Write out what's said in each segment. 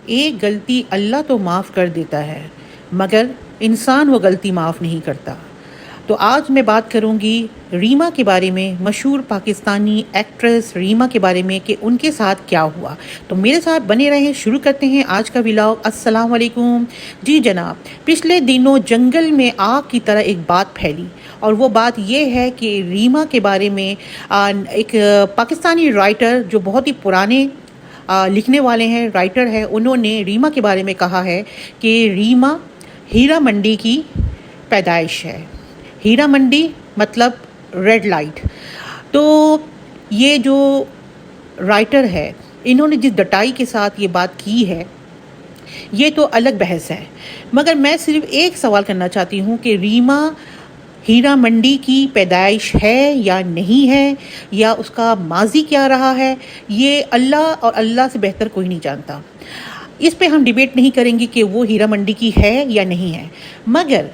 ایک غلطی اللہ تو معاف کر دیتا ہے مگر انسان وہ غلطی معاف نہیں کرتا۔ تو آج میں بات کروں گی ریما کے بارے میں، مشہور پاکستانی ایکٹریس ریما کے بارے میں کہ ان کے ساتھ کیا ہوا۔ تو میرے ساتھ بنے رہیں، شروع کرتے ہیں آج کا ولاگ۔ السلام علیکم۔ جی جناب، پچھلے دنوں جنگل میں آگ کی طرح ایک بات پھیلی، اور وہ بات یہ ہے کہ ریما کے بارے میں ایک پاکستانی رائٹر جو بہت ہی پرانے لکھنے والے ہیں، رائٹر ہیں، انہوں نے ریما کے بارے میں کہا ہے کہ ریما ہیرا منڈی کی پیدائش ہے۔ ہیرا منڈی مطلب ریڈ لائٹ۔ تو یہ جو رائٹر ہے، انہوں نے جس ڈٹائی کے ساتھ یہ بات کی ہے، یہ تو الگ بحث ہے، مگر میں صرف ایک سوال کرنا چاہتی ہوں کہ ریما ہیرا منڈی کی پیدائش ہے یا نہیں ہے، یا اس کا ماضی کیا رہا ہے، یہ اللہ اور اللہ سے بہتر کوئی نہیں جانتا۔ اس پہ ہم ڈیبیٹ نہیں کریں گے کہ وہ ہیرا منڈی کی ہے یا نہیں ہے، مگر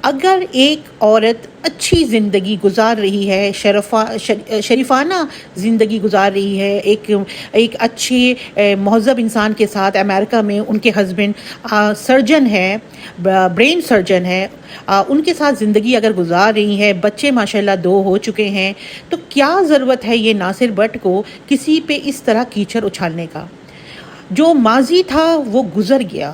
اگر ایک عورت اچھی زندگی گزار رہی ہے، شریفانہ زندگی گزار رہی ہے، ایک اچھے مہذب انسان کے ساتھ، امریکہ میں ان کے ہسبینڈ سرجن ہے، برین سرجن ہے، ان کے ساتھ زندگی اگر گزار رہی ہے، بچے ماشاءاللہ 2 ہو چکے ہیں، تو کیا ضرورت ہے یہ ناصر بٹ کو کسی پہ اس طرح کیچڑ اچھالنے کا؟ جو ماضی تھا وہ گزر گیا،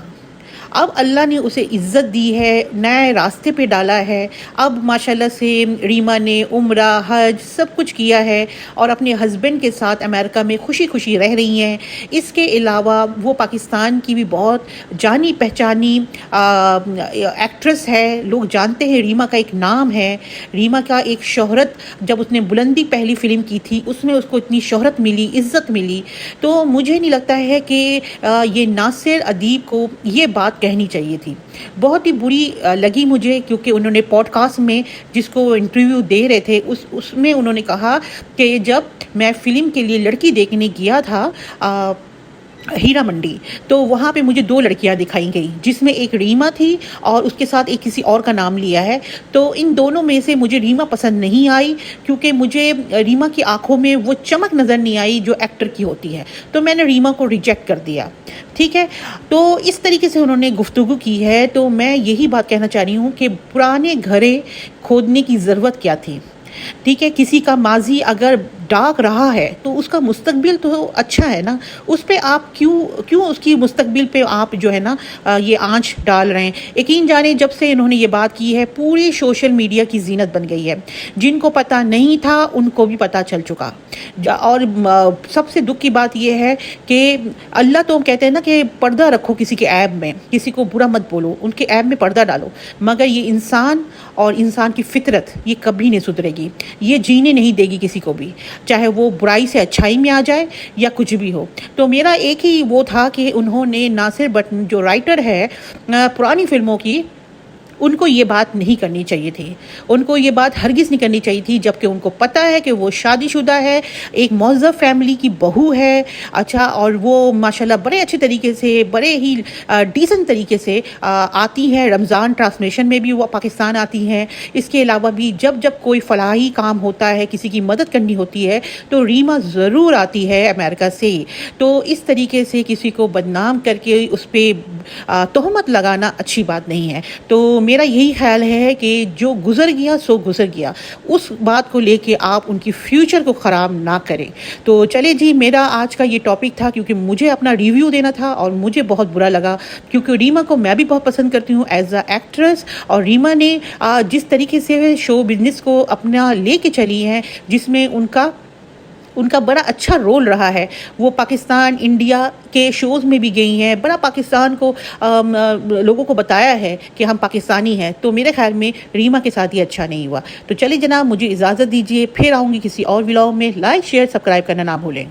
اب اللہ نے اسے عزت دی ہے، نئے راستے پہ ڈالا ہے۔ اب ماشاءاللہ سے ریما نے عمرہ، حج سب کچھ کیا ہے، اور اپنے ہسبینڈ کے ساتھ امریکہ میں خوشی خوشی رہ رہی ہیں۔ اس کے علاوہ وہ پاکستان کی بھی بہت جانی پہچانی ایکٹریس ہے، لوگ جانتے ہیں، ریما کا ایک نام ہے، ریما کا ایک شہرت، جب اس نے بلندی پہلی فلم کی تھی، اس میں اس کو اتنی شہرت ملی، عزت ملی۔ تو مجھے نہیں لگتا ہے کہ یہ ناصر ادیب کو یہ بات کہنی چاہیے تھی۔ بہت ہی بری لگی مجھے، کیونکہ انہوں نے پوڈ کاسٹ میں جس کو انٹرویو دے رہے تھے، اس میں انہوں نے کہا کہ جب میں فلم کے لیے لڑکی دیکھنے گیا تھا ہیرا منڈی، تو وہاں پہ مجھے 2 لڑکیاں دکھائی گئی، جس میں ایک ریما تھی اور اس کے ساتھ ایک کسی اور کا نام لیا ہے۔ تو ان دونوں میں سے مجھے ریما پسند نہیں آئی، کیونکہ مجھے ریما کی آنکھوں میں وہ چمک نظر نہیں آئی جو ایکٹر کی ہوتی ہے، تو میں نے ریما کو ریجیکٹ کر دیا۔ ٹھیک ہے، تو اس طریقے سے انہوں نے گفتگو کی ہے۔ تو میں یہی بات کہنا چاہ رہی ہوں کہ پرانے گھرے کھودنے کی ضرورت کیا تھی؟ ٹھیک ہے، کسی کا ماضی اگر ڈارک رہا ہے تو اس کا مستقبل تو اچھا ہے نا، اس پہ آپ کیوں اس کی مستقبل پہ آپ جو ہے نا یہ آنچ ڈال رہے ہیں؟ یقین جانیں، جب سے انہوں نے یہ بات کی ہے، پوری سوشل میڈیا کی زینت بن گئی ہے، جن کو پتہ نہیں تھا ان کو بھی پتہ چل چکا۔ اور سب سے دکھ کی بات یہ ہے کہ اللہ تو کہتے ہیں نا کہ پردہ رکھو کسی کے عیب میں، کسی کو برا مت بولو، ان کے عیب میں پردہ ڈالو، مگر یہ انسان اور انسان کی فطرت یہ کبھی نہیں سدھرے گی، یہ جینے نہیں دے گی کسی کو بھی، چاہے وہ برائی سے اچھائی میں آ جائے یا کچھ بھی ہو۔ تو میرا ایک ہی وہ تھا کہ انہوں نے ناصر بٹ جو رائٹر ہے پرانی فلموں کی، ان کو یہ بات نہیں کرنی چاہیے تھی، ان کو یہ بات ہرگز نہیں کرنی چاہیے تھی، جبکہ ان کو پتہ ہے کہ وہ شادی شدہ ہے، ایک مہذب فیملی کی بہو ہے، اچھا، اور وہ ماشاءاللہ بڑے اچھے طریقے سے، بڑے ہی ڈیسنٹ طریقے سے آتی ہیں، رمضان ٹرانسمیشن میں بھی وہ پاکستان آتی ہیں۔ اس کے علاوہ بھی جب کوئی فلاحی کام ہوتا ہے، کسی کی مدد کرنی ہوتی ہے، تو ریما ضرور آتی ہے امریکہ سے۔ تو اس طریقے سے کسی کو بدنام کر کے اس پہ تہمت لگانا اچھی بات نہیں ہے۔ تو میرا یہی خیال ہے کہ جو گزر گیا سو گزر گیا، اس بات کو لے کے آپ ان کی فیوچر کو خراب نہ کریں۔ تو چلے جی، میرا آج کا یہ ٹاپک تھا، کیونکہ مجھے اپنا ریویو دینا تھا، اور مجھے بہت برا لگا، کیونکہ ریما کو میں بھی بہت پسند کرتی ہوں ایز اے ایکٹریس، اور ریما نے جس طریقے سے شو بزنس کو اپنا لے کے چلی ہے، جس میں ان کا بڑا اچھا رول رہا ہے، وہ پاکستان انڈیا کے شوز میں بھی گئی ہیں، بڑا پاکستان کو لوگوں کو بتایا ہے کہ ہم پاکستانی ہیں۔ تو میرے خیال میں ریما کے ساتھ یہ اچھا نہیں ہوا۔ تو چلیے جناب، مجھے اجازت دیجیے، پھر آؤں گی کسی اور ولاگ میں۔ لائک، شیئر، سبسکرائب کرنا نہ بھولیں۔